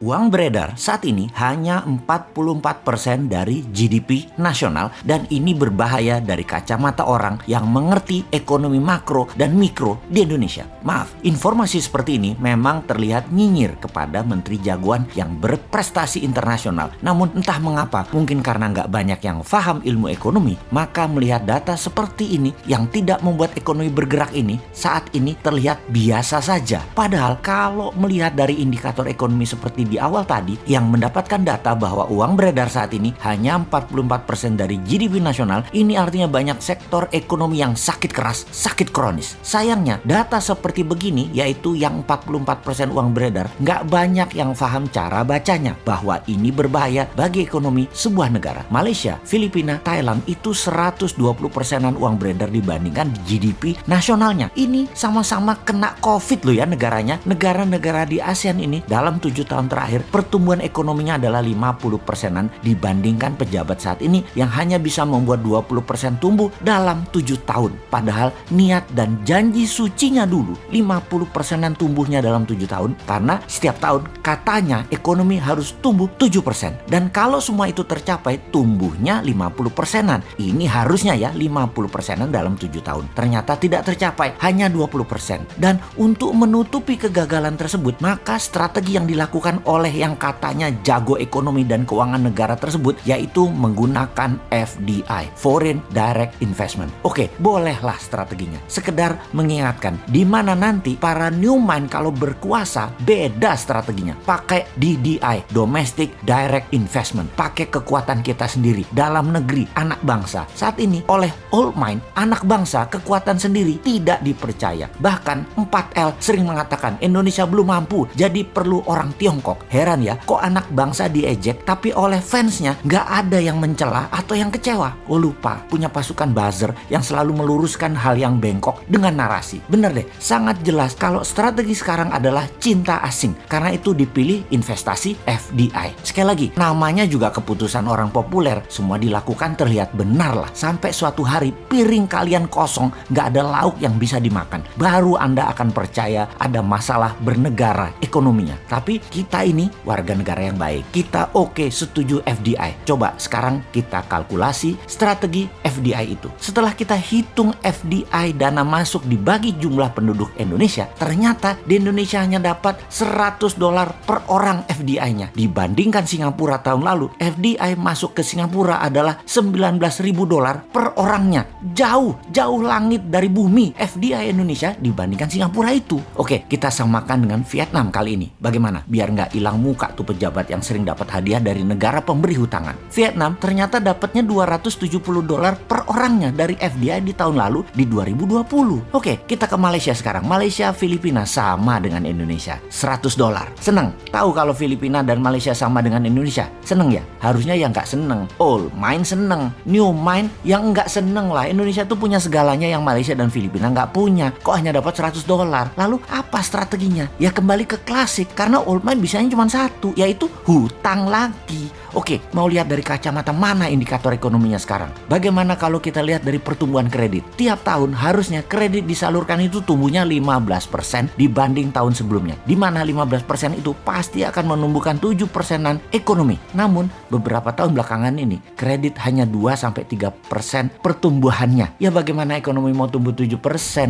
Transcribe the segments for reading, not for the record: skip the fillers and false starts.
Uang beredar saat ini hanya 44% dari GDP nasional dan ini berbahaya dari kacamata orang yang mengerti ekonomi makro dan mikro di Indonesia. Maaf, informasi seperti ini memang terlihat nyinyir kepada menteri jagoan yang berprestasi internasional. Namun entah mengapa, mungkin karena nggak banyak yang paham ilmu ekonomi, maka melihat data seperti ini yang tidak membuat ekonomi bergerak ini saat ini terlihat biasa saja. Padahal kalau melihat dari indikator ekonomi seperti di awal tadi yang mendapatkan data bahwa uang beredar saat ini hanya 44% dari GDP nasional, ini artinya banyak sektor ekonomi yang sakit keras, sakit kronis. Sayangnya data seperti begini, yaitu yang 44% uang beredar, nggak banyak yang paham cara bacanya bahwa ini berbahaya bagi ekonomi sebuah negara. Malaysia, Filipina, Thailand itu 120%-an uang beredar dibandingkan GDP nasionalnya. Ini sama-sama kena COVID loh ya negaranya. Negara-negara di ASEAN ini dalam 7 tahun terakhir pertumbuhan ekonominya adalah 50%-an dibandingkan pejabat saat ini yang hanya bisa membuat 20% tumbuh dalam 7 tahun. Padahal niat dan janji sucinya dulu 50%-an tumbuhnya dalam 7 tahun karena setiap tahun katanya ekonomi harus tumbuh 7%. Dan kalau semua itu tercapai tumbuhnya 50%-an. Ini harusnya ya 50%-an dalam 7 tahun. Ternyata tidak tercapai, hanya 20%. Dan untuk menutupi kegagalan tersebut, maka strategi yang dilakukan oleh yang katanya jago ekonomi dan keuangan negara tersebut yaitu menggunakan FDI, Foreign Direct Investment. Oke, bolehlah strateginya. Sekedar mengingatkan di mana nanti para new mind kalau berkuasa beda strateginya. Pakai DDI, Domestic Direct Investment. Pakai kekuatan kita sendiri dalam negeri, anak bangsa. Saat ini oleh old mind, anak bangsa kekuatan sendiri tidak dipercaya. Bahkan 4L sering mengatakan Indonesia belum mampu, jadi perlu orang Tiongkok. Heran ya, kok anak bangsa diejek tapi oleh fansnya nggak ada yang mencela atau yang kecewa. Oh lupa, punya pasukan buzzer yang selalu meluruskan hal yang bengkok dengan narasi. Bener deh, sangat jelas kalau strategi sekarang adalah cinta asing. Karena itu dipilih investasi FDI. Sekali lagi, namanya juga keputusan orang populer. Semua dilakukan terlihat benar lah. Sampai suatu hari piring kalian kosong, nggak ada lauk yang bisa dimakan. Baru Anda akan percaya ada masalah bernegara ekonominya. Tapi kita ini warga negara yang baik. Kita oke, setuju FDI. Coba sekarang kita kalkulasi strategi FDI itu. Setelah kita hitung FDI dana masuk dibagi jumlah penduduk Indonesia, ternyata di Indonesia hanya dapat $100 per orang FDI-nya. Dibandingkan Singapura tahun lalu, FDI masuk ke Singapura adalah $19.000 per orangnya. Jauh langit dari bumi FDI Indonesia dibandingkan Singapura itu. Oke, kita samakan dengan Vietnam kali ini. Bagaimana? Biar nggak hilang muka tuh pejabat yang sering dapat hadiah dari negara pemberi hutangan. Vietnam ternyata dapatnya $270 per orangnya dari FDI di tahun lalu di 2020. Oke, kita ke Malaysia sekarang. Malaysia, Filipina sama dengan Indonesia. $100. Seneng? Tahu kalau Filipina dan Malaysia sama dengan Indonesia? Seneng ya? Harusnya yang nggak seneng. Old mind seneng. New mind yang nggak seneng lah. Indonesia tuh punya segalanya yang Malaysia dan Filipina nggak punya. Kok hanya dapat $100? Lalu apa strateginya? Ya kembali ke klasik. Karena old mind bisanya cuma satu, yaitu hutang lagi. Oke, mau lihat dari kacamata mana indikator ekonominya sekarang? Bagaimana kalau kita lihat dari pertumbuhan kredit? Tiap tahun harusnya kredit disalurkan itu tumbuhnya 15% dibanding tahun sebelumnya. Di mana 15% itu pasti akan menumbuhkan 7%-an ekonomi. Namun, beberapa tahun belakangan ini, kredit hanya 2-3% pertumbuhannya. Ya bagaimana ekonomi mau tumbuh 7%?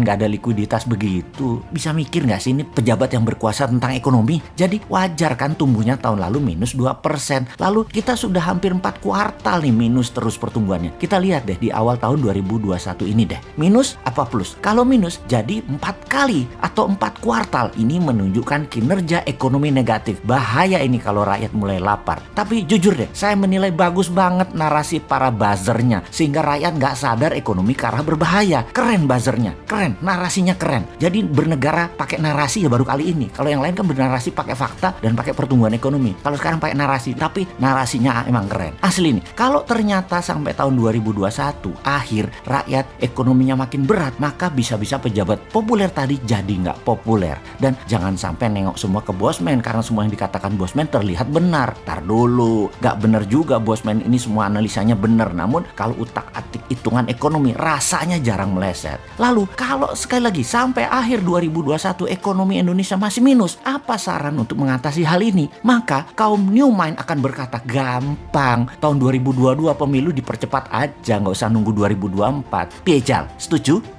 Nggak ada likuiditas begitu. Bisa mikir nggak sih ini pejabat yang berkuasa tentang ekonomi? Jadi wajar kan tumbuhnya tahun lalu minus 2%. Lalu kita sudah hampir 4 kuartal nih minus terus pertumbuhannya. Kita lihat deh di awal tahun 2021 ini deh. Minus apa plus? Kalau minus jadi 4 kali atau 4 kuartal. Ini menunjukkan kinerja ekonomi negatif. Bahaya ini kalau rakyat mulai lapar. Tapi jujur deh, saya menilai bagus banget narasi para buzzernya. Sehingga rakyat nggak sadar ekonomi ke arah berbahaya. Keren buzzernya, keren. Narasinya keren. Jadi bernegara pakai narasi ya baru kali ini. Kalau yang lain kan bernarasi pakai fakta dan pakai pertumbuhan ekonomi. Kalau sekarang pakai narasi, tapi narasinya emang keren. Asli nih, kalau ternyata sampai tahun 2021 akhir rakyat ekonominya makin berat, maka bisa-bisa pejabat populer tadi jadi nggak populer. Dan jangan sampai nengok semua ke bosman karena semua yang dikatakan bosman terlihat benar. Tar dulu, nggak benar juga bosman ini semua analisanya benar. Namun kalau utak-atik hitungan ekonomi rasanya jarang meleset. Lalu kalau sekali lagi sampai akhir 2021 ekonomi Indonesia masih minus, apa saran untuk mengatasi hal ini? Maka kaum new mind akan berkata, gampang, tahun 2022 pemilu dipercepat aja, nggak usah nunggu 2024. Piejal, setuju?